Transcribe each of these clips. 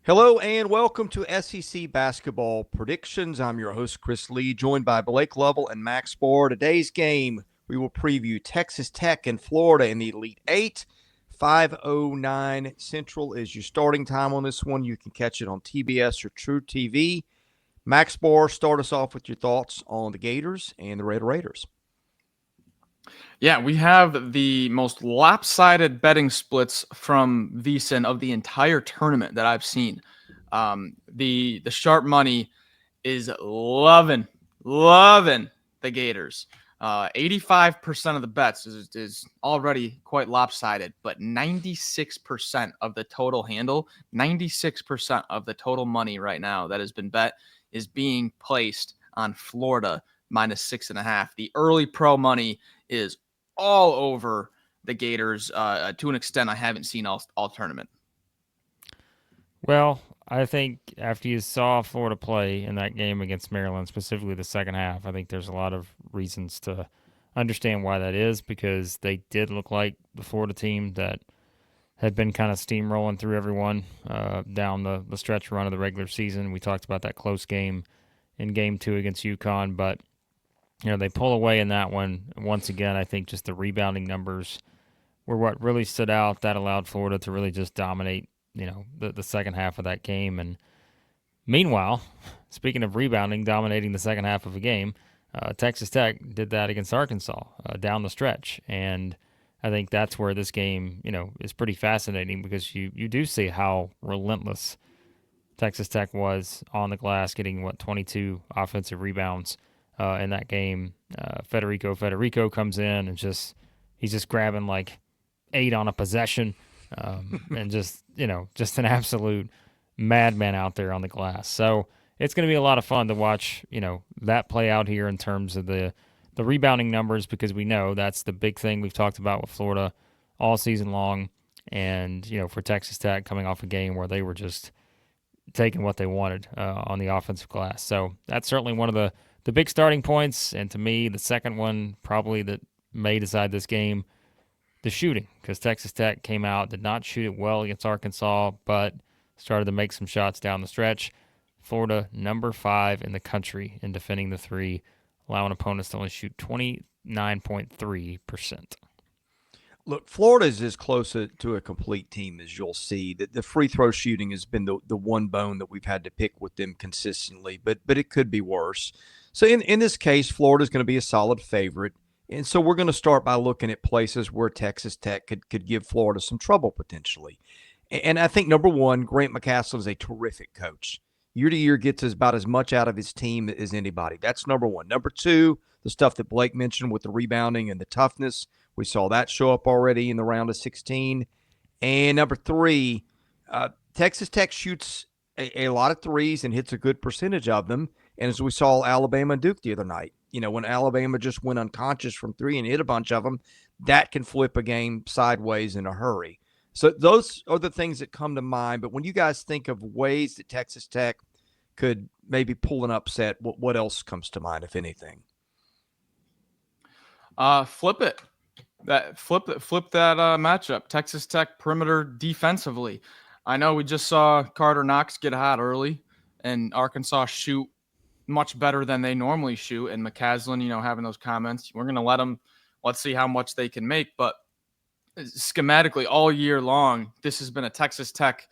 Hello and welcome to SEC Basketball Predictions. I'm your host, Chris Lee, joined by Blake Lovell and Max Barr. Today's game, we will preview Texas Tech and Florida in the Elite Eight. 5:09 Central is your starting time on this one. You can catch it on TBS or True TV. Max Barr, start us off with your thoughts on the Gators and the Red Raiders. Yeah, we have the most lopsided betting splits from VSiN of the entire tournament that I've seen. The sharp money is loving the Gators. 85% of the bets is already quite lopsided, but 96% of the total handle, 96% of the total money right now that has been bet is being placed on Florida -6.5. The early pro money is all over the Gators to an extent I haven't seen all tournament. Well, I think after you saw Florida play in that game against Maryland, specifically the second half, I think there's a lot of reasons to understand why that is, because they did look like the Florida team that had been kind of steamrolling through everyone down the stretch run of the regular season. We talked about that close game in Game 2 against UConn, but they pull away in that one. Once again, I think just the rebounding numbers were what really stood out. That allowed Florida to really just dominate, the second half of that game. And meanwhile, speaking of rebounding, dominating the second half of a game, Texas Tech did that against Arkansas down the stretch. And I think that's where this game, is pretty fascinating, because you do see how relentless Texas Tech was on the glass, getting, 22 offensive rebounds in that game. Federico comes in and he's just grabbing like 8 on a possession, and just an absolute madman out there on the glass. So it's going to be a lot of fun to watch, that play out here in terms of the rebounding numbers, because we know that's the big thing we've talked about with Florida all season long. And, for Texas Tech coming off a game where they were just taking what they wanted on the offensive glass. So that's certainly one of the big starting points. And to me, the second one probably that may decide this game, the shooting, because Texas Tech came out, did not shoot it well against Arkansas, but started to make some shots down the stretch. Florida, number 5 in the country in defending the three, allowing opponents to only shoot 29.3%. Look, Florida is as close to a complete team as you'll see. The free throw shooting has been the one bone that we've had to pick with them consistently, but it could be worse. So in this case, Florida is going to be a solid favorite. And so we're going to start by looking at places where Texas Tech could give Florida some trouble potentially. And I think, number one, Grant McCasland is a terrific coach. Year to year gets about as much out of his team as anybody. That's number one. Number two, the stuff that Blake mentioned with the rebounding and the toughness. We saw that show up already in the round of 16. And number three, Texas Tech shoots a lot of threes and hits a good percentage of them. And as we saw Alabama and Duke the other night, when Alabama just went unconscious from three and hit a bunch of them, that can flip a game sideways in a hurry. So those are the things that come to mind. But when you guys think of ways that Texas Tech could maybe pull an upset, what else comes to mind, if anything? Flip it. Flip that matchup. Texas Tech perimeter defensively. I know we just saw Carter Knox get hot early, and Arkansas shoot much better than they normally shoot. And McCasland, having those comments, we're going to let's see how much they can make. But schematically, all year long, this has been a Texas Tech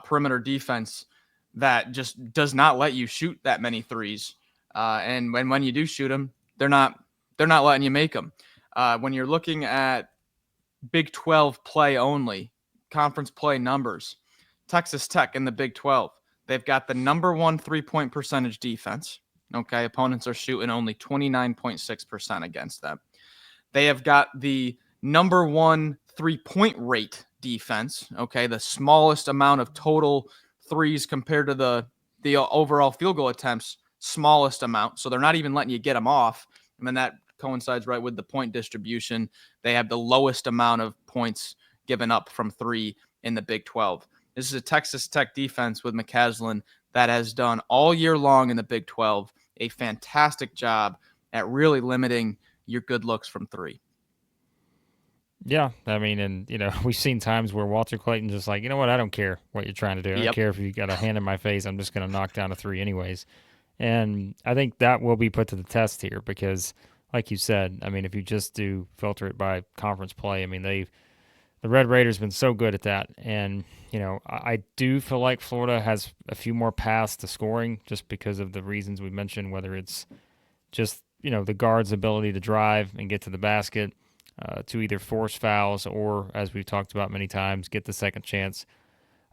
perimeter defense that just does not let you shoot that many threes. And when you do shoot them, they're not letting you make them. When you're looking at Big 12 play only, conference play numbers, Texas Tech in the Big 12, they've got the number 1 3-point percentage defense. Okay, opponents are shooting only 29.6% against them. They have got the number 1 3-point rate defense. Okay, the smallest amount of total threes compared to the overall field goal attempts, smallest amount. So they're not even letting you get them off. And then that coincides right with the point distribution. They have the lowest amount of points given up from three in the Big 12. This is a Texas Tech defense with McCasland that has done all year long in the Big 12 a fantastic job at really limiting your good looks from three. Yeah, I mean, and we've seen times where Walter Clayton's just like, you know what, I don't care what you're trying to do. I don't Yep. care if you got a hand in my face. I'm just going to knock down a three anyways. And I think that will be put to the test here because, like you said, I mean, if you just do filter it by conference play, I mean, the Red Raiders been so good at that. And, I do feel like Florida has a few more paths to scoring just because of the reasons we mentioned, whether it's just, the guard's ability to drive and get to the basket, to either force fouls or, as we've talked about many times, get the second chance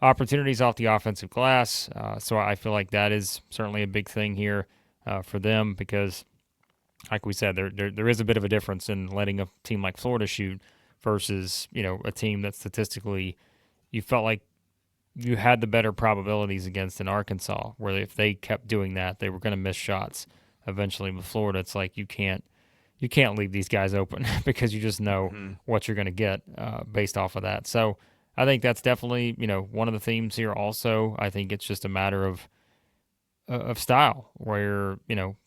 opportunities off the offensive glass. So I feel like that is certainly a big thing here for them because, like we said, there is a bit of a difference in letting a team like Florida shoot versus a team that statistically you felt like you had the better probabilities against in Arkansas, where if they kept doing that, they were going to miss shots eventually. With Florida, it's like you can't leave these guys open because you just know what you're going to get based off of that. So I think that's definitely one of the themes here. Also, I think it's just a matter of style, where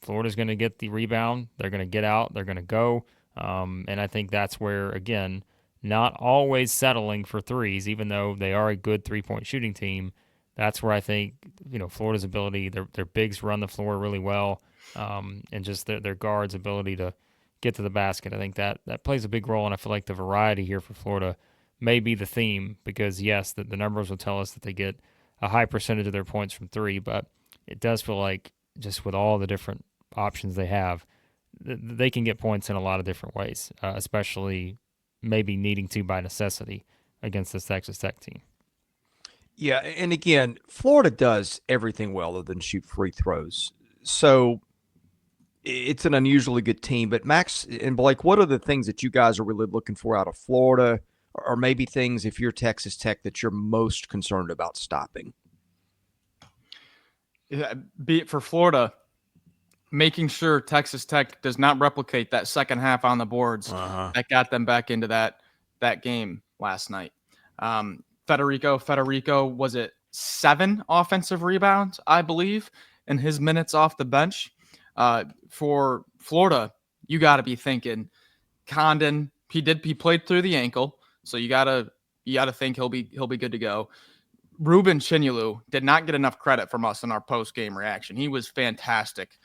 Florida's going to get the rebound, they're going to get out, they're going to go, and I think that's where again, not always settling for threes, even though they are a good 3-point shooting team. That's where I think Florida's ability, their bigs run the floor really well, and just their guards' ability to get to the basket. I think that plays a big role, and I feel like the variety here for Florida may be the theme because yes, the numbers will tell us that they get a high percentage of their points from three, but it does feel like just with all the different options they have, they can get points in a lot of different ways, especially maybe needing to by necessity against this Texas Tech team. Yeah, and again, Florida does everything well other than shoot free throws. So it's an unusually good team. But Max and Blake, what are the things that you guys are really looking for out of Florida, or maybe things if you're Texas Tech that you're most concerned about stopping? Be it for Florida, making sure Texas Tech does not replicate that second half on the boards that got them back into that game last night. Federico, was it 7 offensive rebounds, I believe, in his minutes off the bench? For Florida, you got to be thinking Condon. He played through the ankle, so you gotta think he'll be good to go. Ruben Chinyalu did not get enough credit from us in our post game reaction. He was fantastic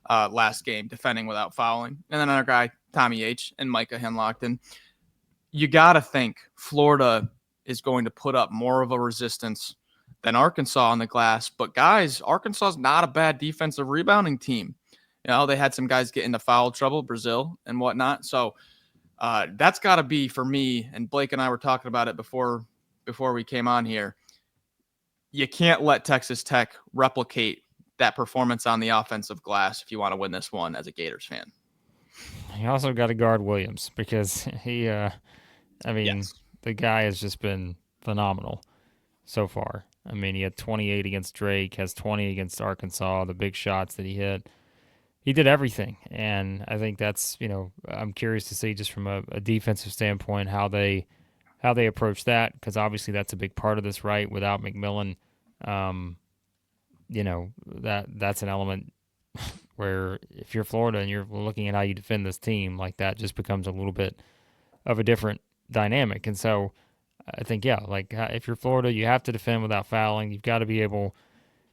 last game, defending without fouling. And then our guy Tommy H and Micah Henlockton. You got to think Florida is going to put up more of a resistance than Arkansas on the glass. But guys, Arkansas is not a bad defensive rebounding team. They had some guys get into foul trouble, Brazil and whatnot. So that's got to be for me. And Blake and I were talking about it before we came on here. You can't let Texas Tech replicate that performance on the offensive glass if you want to win this one as a Gators fan. You also got to guard Williams because he, Yes. the guy has just been phenomenal so far. I mean, he had 28 against Drake, has 20 against Arkansas, the big shots that he hit. He did everything. And I think that's, I'm curious to see just from a defensive standpoint how they approach that, because obviously that's a big part of this, right? Without McMillan, that's an element where if you're Florida and you're looking at how you defend this team, like that just becomes a little bit of a different dynamic. And so I think, if you're Florida, you have to defend without fouling. You've got to be able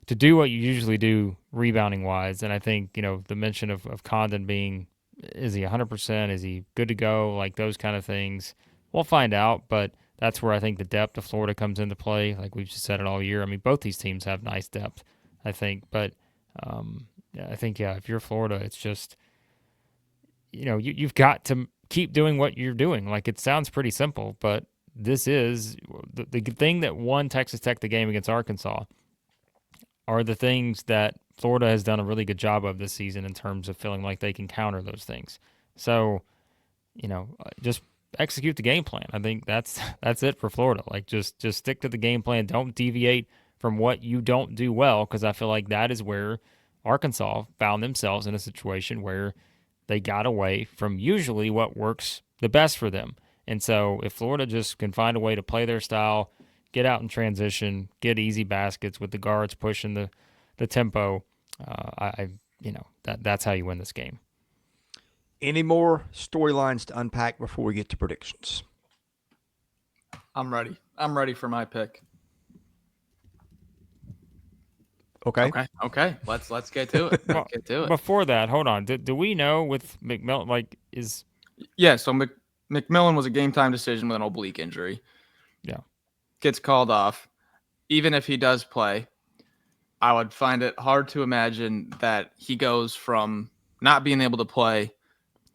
to do what you usually do rebounding wise. And I think, the mention of Condon being, is he 100%? Is he good to go? Like those kind of things. We'll find out, but that's where I think the depth of Florida comes into play. Like we've just said it all year. I mean, both these teams have nice depth, I think. But I think, if you're Florida, it's just, you've got to keep doing what you're doing. Like it sounds pretty simple, but this is the thing that won Texas Tech the game against Arkansas are the things that Florida has done a really good job of this season in terms of feeling like they can counter those things. So, just execute the game plan. I think that's it for Florida. Like just stick to the game plan. Don't deviate from what you don't do well, because I feel like that is where Arkansas found themselves in a situation where they got away from usually what works the best for them. And so if Florida just can find a way to play their style, get out in transition, get easy baskets with the guards pushing the tempo, that's how you win this game. Any more storylines to unpack before we get to predictions? I'm ready. I'm ready for my pick. Okay. Okay. Let's get to it. Well, Let's get to it. Before that, hold on. Do we know with McMillan, like, is Yeah, so McMillan was a game time decision with an oblique injury. Yeah. Gets called off. Even if he does play, I would find it hard to imagine that he goes from not being able to play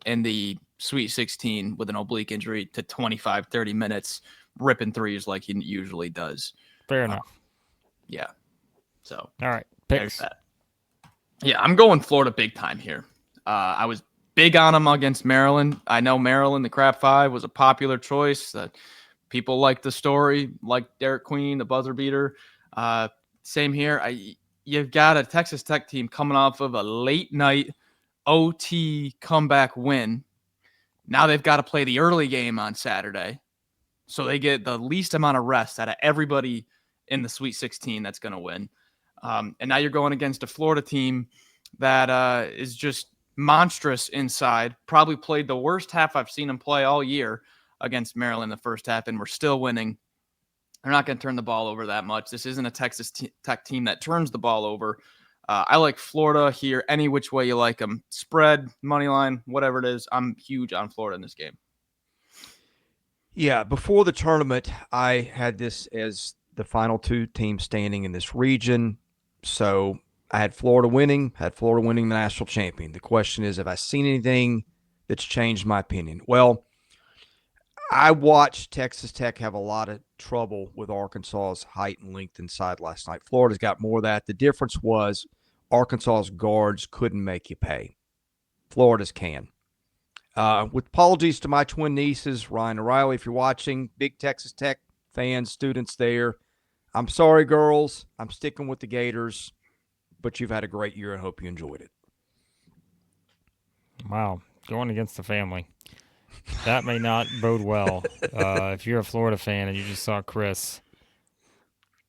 in the Sweet 16 with an oblique injury to 25, 30 minutes ripping threes like he usually does. fair enough? Yeah. So All right, there's picks. that. Yeah, I'm going Florida big time here. I was big on them against Maryland. I know Maryland, the Crab Five, was a popular choice. That people like the story, like Derek Queen, the buzzer beater. Same here. You've got a Texas Tech team coming off of a late night OT comeback win. Now they've got to play the early game on Saturday, so they get the least amount of rest out of everybody in the Sweet 16 that's going to win. And now you're going against a Florida team that is just monstrous inside. Probably played the worst half I've seen them play all year against Maryland in the first half, and we're still winning. They're not going to turn the ball over that much. This isn't a Texas Tech team that turns the ball over. I like Florida here any which way you like them. Spread, money line, whatever it is. I'm huge on Florida in this game. Yeah, before the tournament, I had this as the final two teams standing in this region. So I had Florida winning the national champion. The question is, have I seen anything that's changed my opinion? Well, I watched Texas Tech have a lot of trouble with Arkansas's height and length inside last night. Florida's got more of that. The difference was Arkansas's guards couldn't make you pay. Florida's can. With apologies to my twin nieces, Ryan and Riley, if you're watching, big Texas Tech fans, students there. I'm sorry, girls. I'm sticking with the Gators, but you've had a great year. I hope you enjoyed it. Wow, going against the family. That may not bode well. If you're a Florida fan and you just saw Chris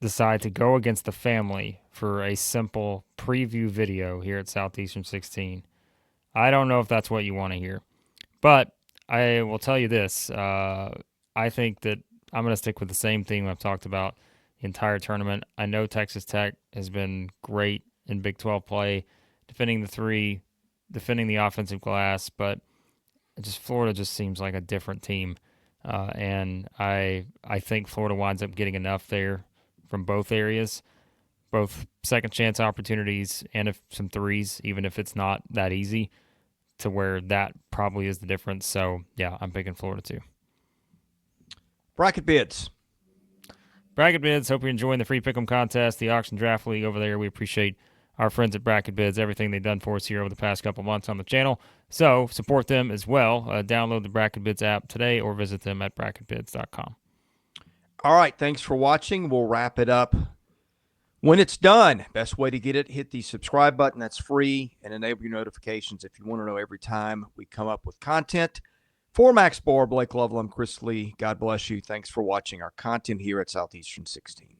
decide to go against the family for a simple preview video here at Southeastern 16, I don't know if that's what you want to hear. But I will tell you this. I think that I'm going to stick with the same theme I've talked about the entire tournament. I know Texas Tech has been great in Big 12 play, defending the three, defending the offensive glass, but Florida just seems like a different team. And I think Florida winds up getting enough there from both areas, both second chance opportunities and some threes, even if it's not that easy, to where that probably is the difference. So, yeah, I'm picking Florida too. Bracket bids. Bracket Bids, hope you're enjoying the free pick'em contest, the auction draft league over there. We appreciate our friends at Bracket Bids, everything they've done for us here over the past couple months on the channel. So support them as well. Download the Bracket Bids app today or visit them at bracketbids.com. All right, thanks for watching. We'll wrap it up when it's done. Best way to get it, hit the subscribe button. That's free, and enable your notifications if you want to know every time we come up with content. For Max Barr, Blake Lovell, I'm Chris Lee. God bless you. Thanks for watching our content here at Southeastern 16.